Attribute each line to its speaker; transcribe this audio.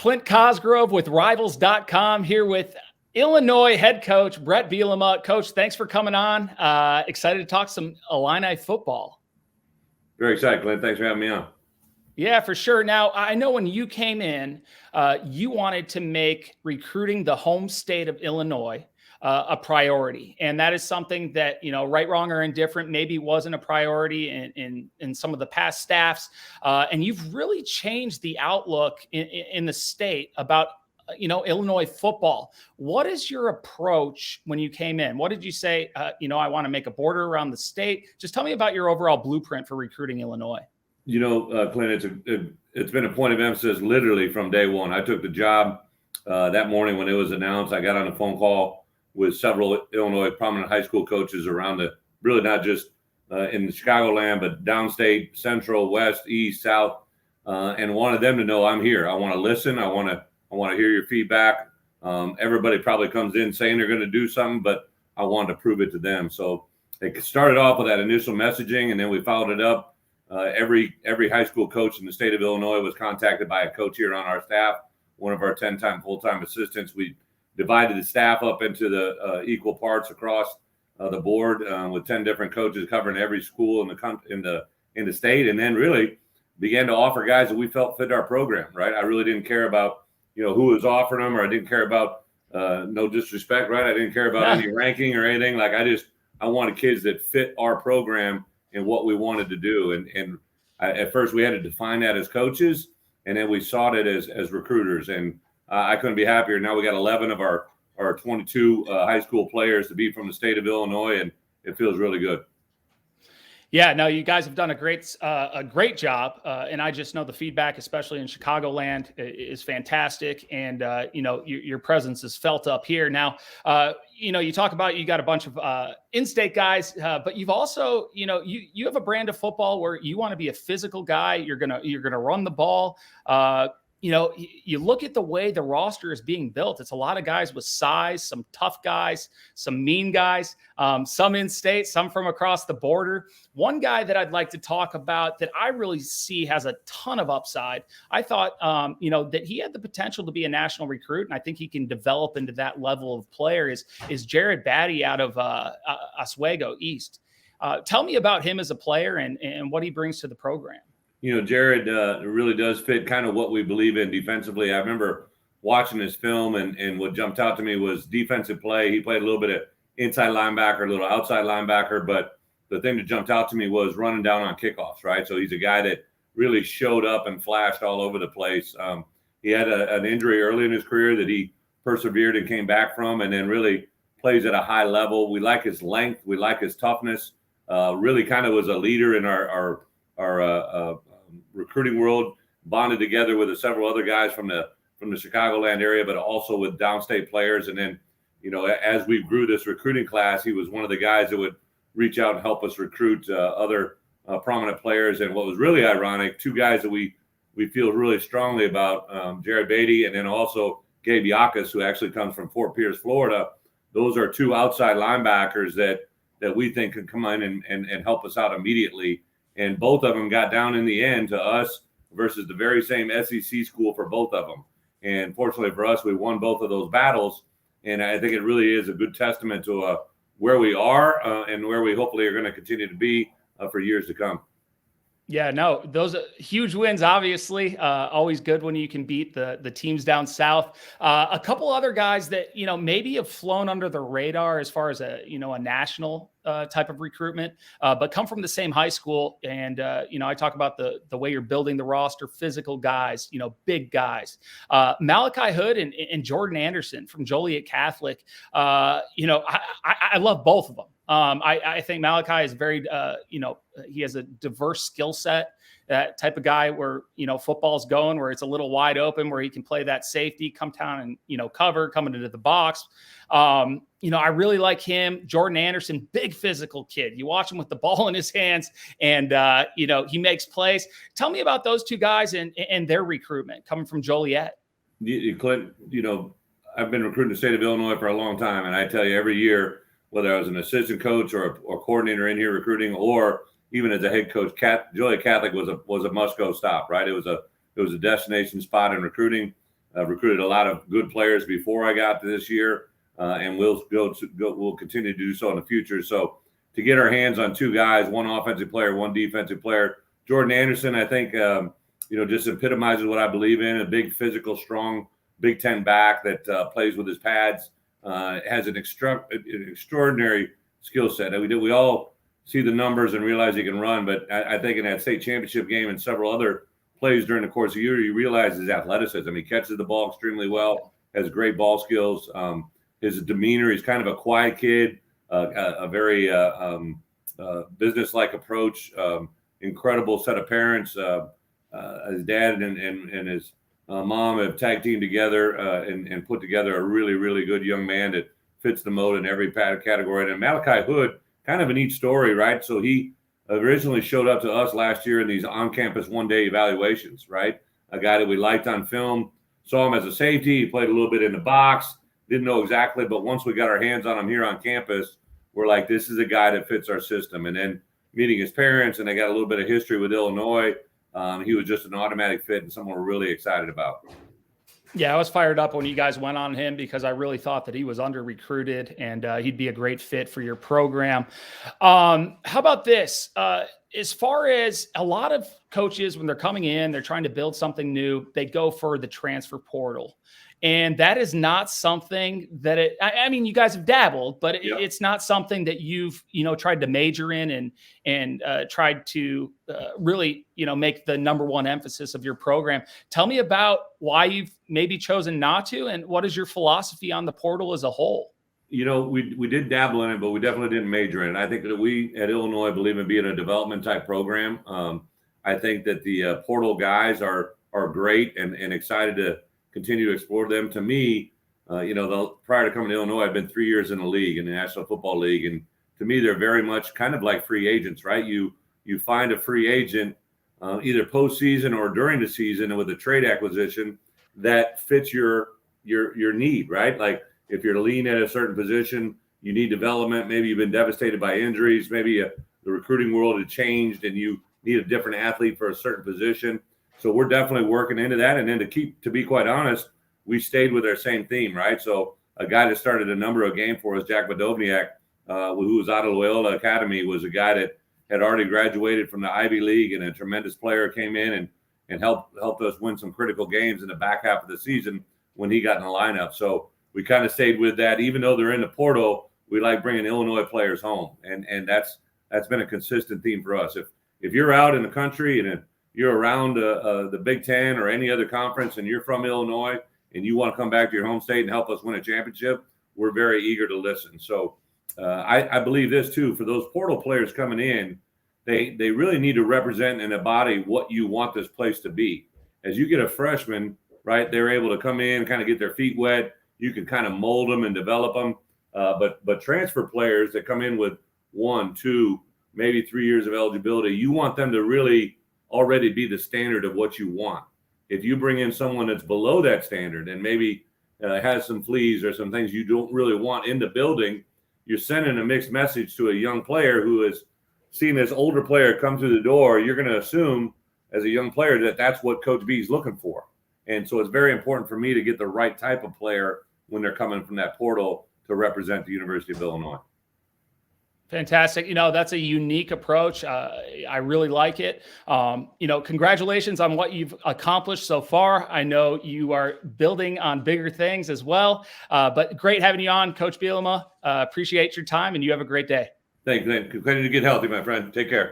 Speaker 1: Clint Cosgrove with Rivals.com here with Illinois head coach Bret Bielema. Coach, thanks for coming on. Excited to talk some Illini football.
Speaker 2: Very excited, Clint. Thanks for having me on.
Speaker 1: Yeah, for sure. Now, I know when you came in, you wanted to make recruiting the home state of Illinois a priority. And that is something that, right, wrong, or indifferent, maybe wasn't a priority in some of the past staffs. And you've really changed the outlook in the state about, Illinois football. What is your approach when you came in? What did you say? I want to make a border around the state. Just tell me about your overall blueprint for recruiting Illinois.
Speaker 2: Clint, it's been a point of emphasis literally from day one. I took the job that morning when it was announced. I got on a phone call with several Illinois prominent high school coaches around really not just in the Chicagoland, but downstate, central, west, east, south, and wanted them to know I'm here. I want to listen. I want to hear your feedback. Everybody probably comes in saying they're going to do something, but I wanted to prove it to them. So it started off with that initial messaging, and then we followed it up. Every high school coach in the state of Illinois was contacted by a coach here on our staff, one of our 10-time full-time assistants. We divided the staff up into the equal parts across the board with 10 different coaches covering every school in the state, and then really began to offer guys that we felt fit our program. Right, I really didn't care about who was offering them, or I didn't care about no disrespect. Right, I didn't care about any ranking or anything. Like I wanted kids that fit our program and what we wanted to do. And at first we had to define that as coaches, and then we sought it as recruiters. And I couldn't be happier. Now we got 11 of our 22 high school players to be from the state of Illinois, and it feels really good.
Speaker 1: Yeah, no, you guys have done a great job, and I just know the feedback, especially in Chicagoland, is fantastic, and your presence is felt up here. Now, you talk about you got a bunch of in-state guys, but you've also, you have a brand of football where you want to be a physical guy. You're gonna run the ball. You look at the way the roster is being built. It's a lot of guys with size, some tough guys, some mean guys, some in-state, some from across the border. One guy that I'd like to talk about that I really see has a ton of upside. I thought, that he had the potential to be a national recruit, and I think he can develop into that level of player is Jared Batty out of Oswego East. Tell me about him as a player and what he brings to the program.
Speaker 2: Jared really does fit kind of what we believe in defensively. I remember watching his film, and what jumped out to me was defensive play. He played a little bit of inside linebacker, a little outside linebacker, but the thing that jumped out to me was running down on kickoffs, right? So he's a guy that really showed up and flashed all over the place. He had an injury early in his career that he persevered and came back from, and then really plays at a high level. We like his length. We like his toughness. Really kind of was a leader in our recruiting world, bonded together with several other guys from the Chicagoland area, but also with downstate players. And then, as we grew this recruiting class, he was one of the guys that would reach out and help us recruit other prominent players. And what was really ironic, two guys that we feel really strongly about, Jared Beatty and then also Gabe Yakas, who actually comes from Fort Pierce, Florida. Those are two outside linebackers that we think can come in and help us out immediately. And both of them got down in the end to us versus the very same SEC school for both of them. And fortunately for us, we won both of those battles. And I think it really is a good testament to where we are and where we hopefully are going to continue to be for years to come.
Speaker 1: Yeah, no, those are huge wins, obviously. Always good when you can beat the teams down south. A couple other guys that, maybe have flown under the radar as far as a national type of recruitment, but come from the same high school. And, I talk about the way you're building the roster, physical guys, big guys. Malachi Hood and Jordan Anderson from Joliet Catholic. I love both of them. I think Malachi is very, he has a diverse skill set, that type of guy where, football's going, where it's a little wide open, where he can play that safety, come down and, cover, coming into the box. I really like him. Jordan Anderson, big physical kid. You watch him with the ball in his hands and, he makes plays. Tell me about those two guys and their recruitment coming from Joliet.
Speaker 2: Clint, I've been recruiting the state of Illinois for a long time. And I tell you, every year, whether I was an assistant coach or a coordinator in here recruiting, or even as a head coach, Joliet Catholic was a must-go stop, right? It was a destination spot in recruiting. recruited a lot of good players before I got to this year, and we'll continue to do so in the future. So to get our hands on two guys, one offensive player, one defensive player, Jordan Anderson, I think, just epitomizes what I believe in, a big, physical, strong Big Ten back that plays with his pads, has an extraordinary skill set. We all see the numbers and realize he can run, but I think in that state championship game and several other plays during the course of the year, you realize his athleticism. He catches the ball extremely well, has great ball skills. His demeanor, he's kind of a quiet kid, a very business-like approach, incredible set of parents. His dad and his mom have tag teamed together and put together a really, really good young man that fits the mold in every category. And Malachi Hood, kind of a neat story, right? So he originally showed up to us last year in these on-campus one-day evaluations, right? A guy that we liked on film, saw him as a safety. He played a little bit in the box, didn't know exactly, but once we got our hands on him here on campus, we're like, this is a guy that fits our system. And then meeting his parents, and they got a little bit of history with Illinois, he was just an automatic fit and someone we're really excited about.
Speaker 1: Yeah, I was fired up when you guys went on him because I really thought that he was under-recruited and he'd be a great fit for your program. How about this? As far as a lot of coaches, when they're coming in, they're trying to build something new, they go for the transfer portal. And that is not something that I mean, you guys have dabbled, but it's not something that you've, tried to major in and tried to really, make the number one emphasis of your program. Tell me about why you've maybe chosen not to, and what is your philosophy on the portal as a whole?
Speaker 2: We did dabble in it, but we definitely didn't major in it. I think that we at Illinois believe in being a development type program. I think that the portal guys are great and excited to continue to explore them. To me, prior to coming to Illinois, I've been 3 years in the league, in the National Football League. And to me, they're very much kind of like free agents, right? You find a free agent either postseason or during the season and with a trade acquisition that fits your need, right? Like if you're lean at a certain position, you need development. Maybe you've been devastated by injuries. Maybe the recruiting world had changed and you need a different athlete for a certain position. So we're definitely working into that. And then to be quite honest, we stayed with our same theme, right? So a guy that started a number of games for us, Jack Badovniak, who was out of Loyola Academy, was a guy that had already graduated from the Ivy League and a tremendous player, came in and helped us win some critical games in the back half of the season when he got in the lineup. So we kind of stayed with that. Even though they're in the portal, we like bringing Illinois players home. And that's been a consistent theme for us. If you're out in the country and you're around the Big Ten or any other conference and you're from Illinois and you want to come back to your home state and help us win a championship, we're very eager to listen. So I believe this too, for those portal players coming in, they really need to represent and embody what you want this place to be. As you get a freshman, right, they're able to come in, kind of get their feet wet. You can kind of mold them and develop them. But transfer players that come in with 1, 2, maybe 3 years of eligibility, you want them to really already be the standard of what you want. If you bring in someone that's below that standard and maybe has some fleas or some things you don't really want in the building, you're sending a mixed message to a young player who is seeing this older player come through the door. You're going to assume as a young player that that's what Coach B is looking for. And so it's very important for me to get the right type of player when they're coming from that portal to represent the University of Illinois.
Speaker 1: Fantastic. That's a unique approach. I really like it. Congratulations on what you've accomplished so far. I know you are building on bigger things as well, but great having you on, Coach Bielema. Appreciate your time, and you have a great day.
Speaker 2: Thanks. Continue to get healthy, my friend. Take care.